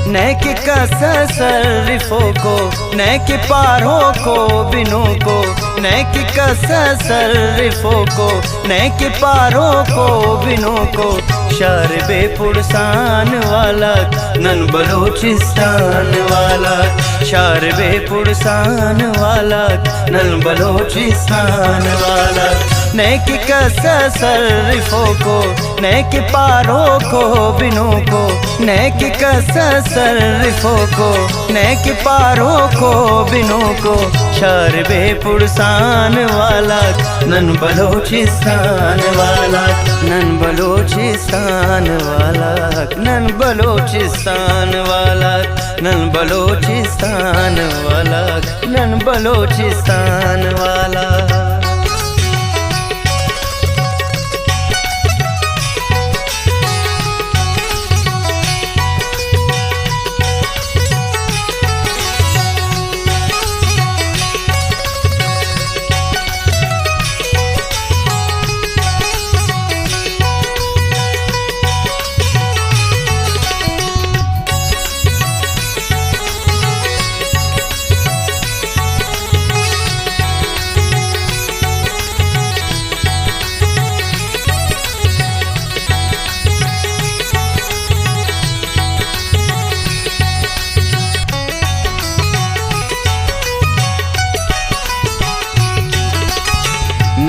नेक कसरिफों को, नेक पारों को, बिनों को, नेक कसरिफों को, नेक पारों को, बिनों को, शारबे पुरसान वाला नन बलोचिस्तान वाला, शारबे पुरसान वाला नन बलोचिस्तान वाला। नेक कसरिफों को, नेक पारों को, बिनों को, नेक कसरिफों को, नेक पारों को, बिनों को, शारबे पुरसान वाला नन बलोचिस्तान वाला, नन बलोचिस्तान वाला, नन बलोचिस्तान वाला, नन बलोचिस्तान वाला, नन बलोचिस्तान वाला।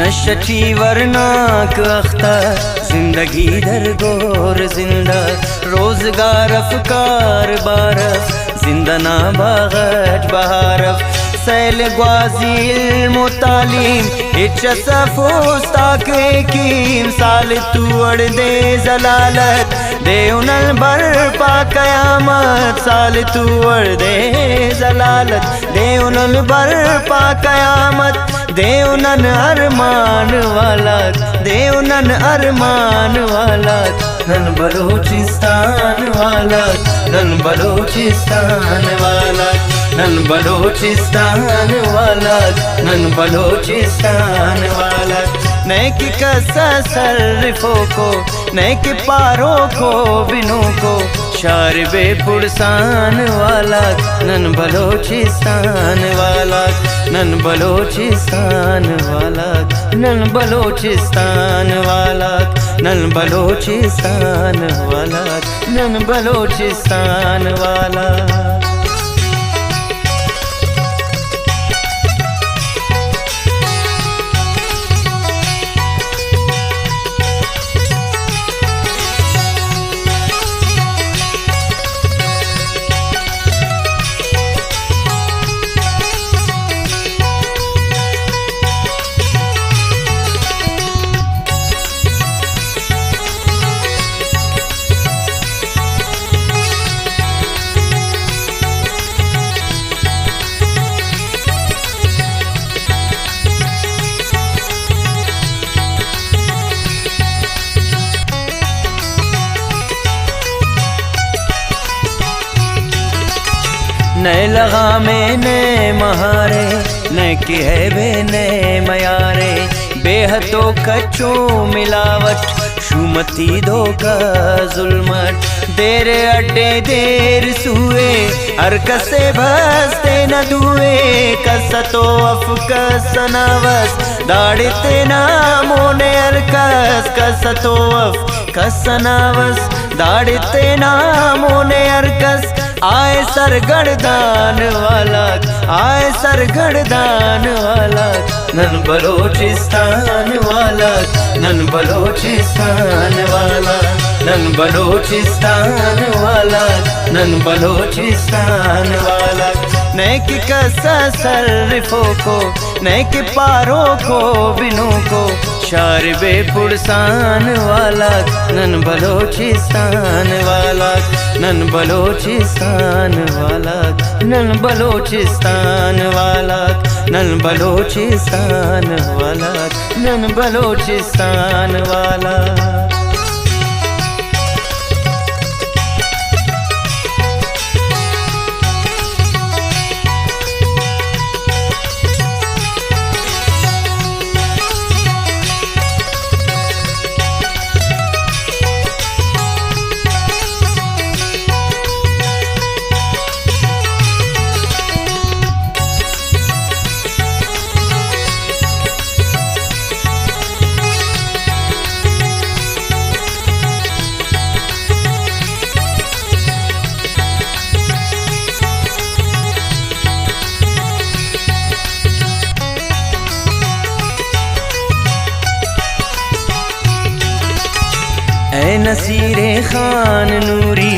नशची वरनाक अख्ता जिंदगी दर गोर जिंदा, रोजगार अफकार बारफ जिंदा ना बागट बहारफ, सैल ग्वाजी इल्म तालीम इच्छसफोस्ताके कीम, साल तुअड़ दे जलालत देउनल बरपा कयामत, साल तुअड़ दे जलालत देउनल बरपा कयामत, देवनन अरमान वाला, देवनन अरमान वाला, नन बलोचिस्तान वाला, नन बलोचिस्तान वाला, नन बलोचिस्तान वाला, नन बलोचिस्तान वाला। नेक कसरिफों को, नेक पारों को, बिनों को, शारबे पुरसान वाला नन बलोचिस्तान वाला, नन बलोचिस्तान वाला, नन बलोचिस्तान वाला, नन बलोचिस्तान वाला, नन बलोचिस्तान वाला। नए लगा में नए महारे, नए की है बे नए मयारे, बेहतो कच्चो मिलावट, शुमती धोखा जुल्मट, तेरे अड्डे देर सुए, हर कसे भसते न दुए, कसतो अफकस नवस, दाड़ते नामोने अरकस, कसतो अफकस नवस, दाड़ते नामोने अरकस, आए सरगर्दान वाला, आए सरगर्दान वाला, नन बलोचिस्तान वाला, नन बलोचिस्तान वाला, नन बलोचिस्तान वाला, नन बलोचिस्तान वाला। नेक कसरिफों को, नेक पारों को, बिनों को, शारबे पुरसान वाला नन बलोचिस्तान वाला, नन बलोचिस्तान वाला, नन बलोचिस्तान वाला, नन बलोचिस्तान वाला, नन बलोचिस्तान वाला। ऐ नसीरे खान नूरी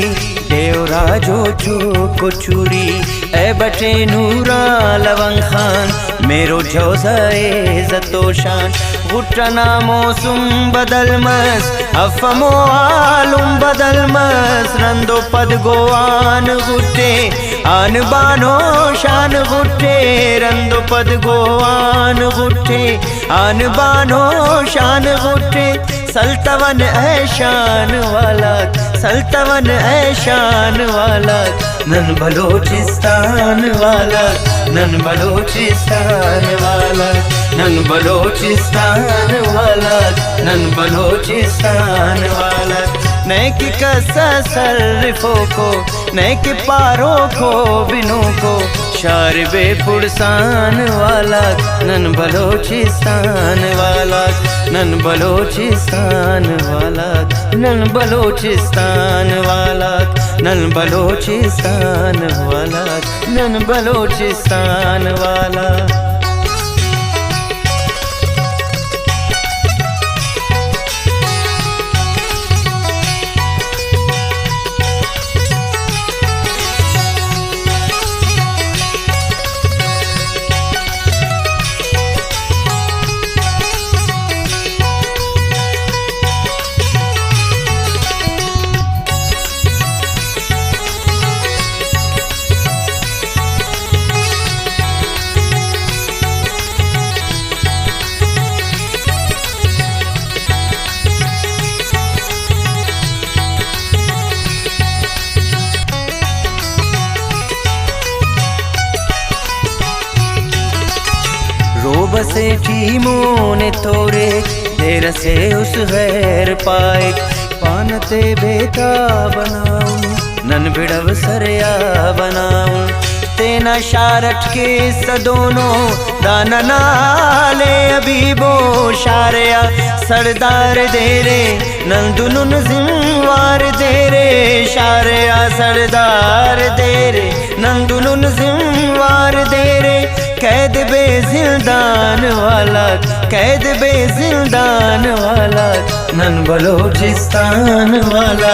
देवराजो चो चूरी ऐ बटे नूरा लवंग खान मेरो जौज़े ज़तोशान गुट्टना मौसम बदल मस अफमो आलुम बदल मस रंदो पद गोआन गुट्टे आन बानो शान गुट्टे रंदो पद गोआन गुट्टे आन बानो शान गुट्टे सल्तवन ऐशान वाला सल्तवन ऐशान वाला नन बलोचिस्तान वाला नन बलोचिस्तान वाला नन बलोचिस्तान वाला नन बलोचिस्तान वाला नैक कसा सर्रिफों को नैक पारों को बिनों को शारबे पुरसान वाला नन बलोचिस्तान वाला नन बलोचिस्तान वाला नन बलोचिस्तान वाला नन बलोचिस्तान वाला नन बलोचिस्तान वाला। रोब से टीमों ने तोरे देर से उस गैर पाए पानते बेटा बनाऊं नन बिड़व सरया बनाऊं तेना शारठ के सदोनों दाना नाले अबीबो शारया सरदार देरे नंदुनुन जिम्वार देरे शारया सरदार देरे नंदुनुन जिम्वार देरे कैद बे जिंदान वाला कैद बे जिंदान वाला नन बलोचिस्तान वाला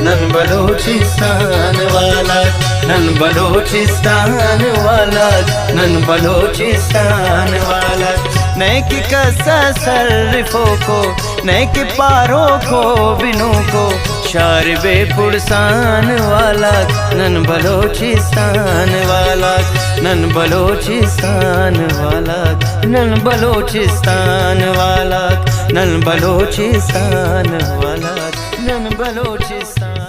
नन बलोचिस्तान वाला नन बलोचिस्तान वाला नन बलोचिस्तान वाला नैक कसा सर्रिफों को नैक पारों को बिनों को शारबे पुरसान वाला नन बलोचिस्तान वाला नन बलोचिस्तान वाला नन बलोचिस्तान वाला नन बलोचिस्तान वाला नन बलोचिस्तान।